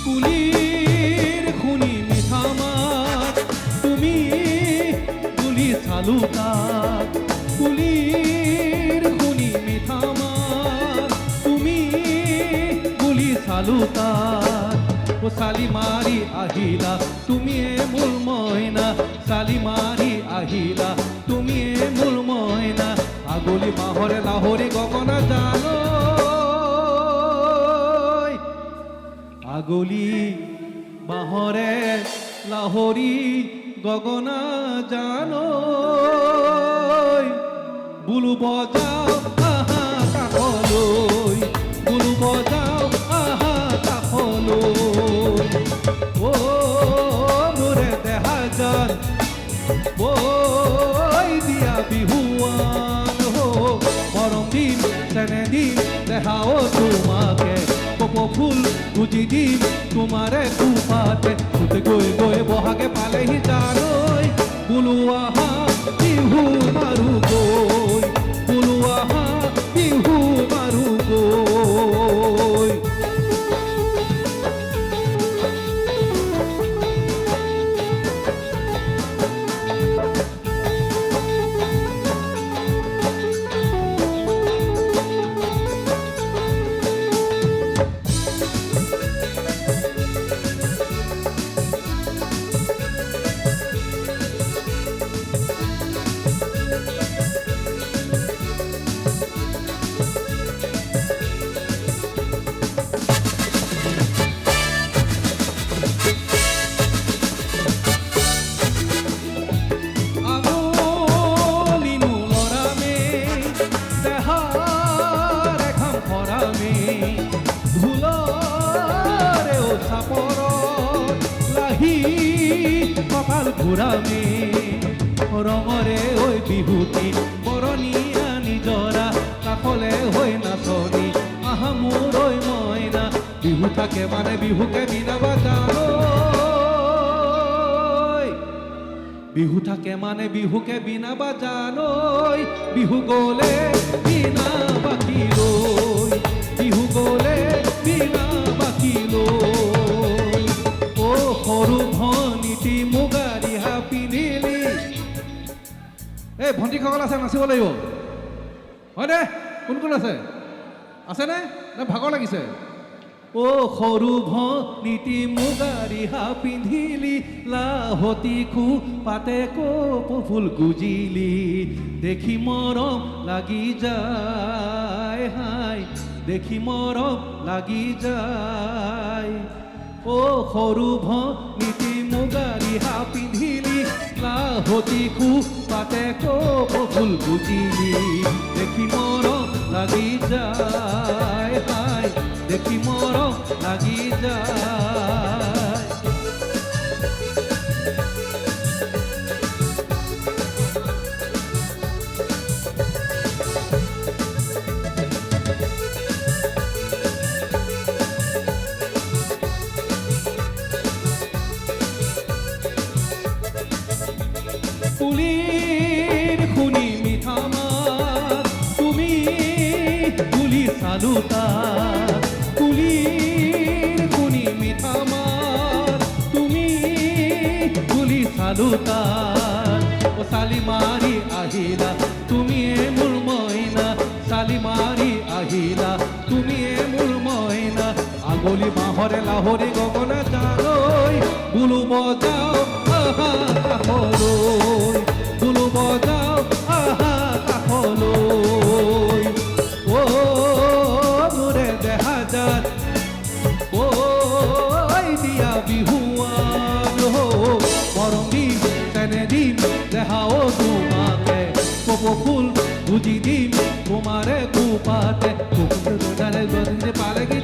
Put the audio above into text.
কুলিৰ খুনি মিঠা মাত তুমি বুলি চালো তাত কুলিৰ খুনি মিঠা মাত তুমি বুলি চালো তাত ও চালি মাৰি আহিলা তুমিয়ে মোৰ মইনা চালি মাৰি আহিলা তুমিয়ে মোৰ মইনা আগলি মাহৰে লাহৰি গগনা জানো আগলি মাহৰে লাহৰি গগনা জানো বুলু বজাও আহা কাষলৈ বুলু বজাও আহা কাষলৈ ও মোৰে দেহা জান বৈ দিয়া বিহুৱান মৰম দিম চেনে দিম দেখাও তোমাকে কপৌ ফুল গুজি দিম তোমাৰে কুপাতে ফুটে গৈ গৈ বহাগে পালেহি জানৈ বুলু আহা বিহু মাৰো গৈ বুলু আহা বিহু মাৰো গৈ কপাল ঘূৰামে ৰঙৰে ঐ বিহুটি বৰণীয়া নিজৰা কাষলে হৈ নাচনি আহা মোৰ ঐ মইনা বিহু থাকে মানে বিহুকে বিনাবা জানৈ বিহু থাকে মানে বিহুকে বিনাবা জানৈ বিহু গলে বিনা বাকী লৈ বিহু গলে বিনা বাকী লৈ ও সৰু ভনীটি মুগাৰী হা পিন্ধিলি এই ভণ্টিসকল আছে নাচিব লাগিব হয়নে কোন কোন আছে আছেনে নে ভাগৰ লাগিছে ও সৰু ভনীটি মুগাৰী হা পিন্ধিলি লাহতি খু পাতে কপৌ ফুল গুজিলি দেখি মৰম লাগি যায় হাই দেখি মৰম লাগি যায় ও সৰু ভনীটি মুগাৰী হা পিন্ধিলি লাহতি খু পাতে কপৌ ফুল গুজিলি দেখি মৰম লাগি যায় হাই দেখি মৰম লাগি যায় কুলিৰ খুনি মিঠা মাত তুমি বুলি চালো তাত কুলিৰ খুনি মিঠা মাত তুমি বুলি চালো তাত ও চালি মাৰি আহিলা তুমিয়ে মোৰ মইনা চালি মাৰি আহিলা তুমিয়ে মোৰ মইনা আগলি মাহৰে লাহৰি গগনা জানৈ বুলু বজাও আহা কাষলৈ বুলু বজাও আহা কাষলৈ ও মোৰে দেহা জান বৈ দিয়া বিহুৱান মৰম দিম চেনে দিম দেখাও তোমাকে কপৌ ফুল গুজি দিম তোমাৰে কুপাতে পালে কি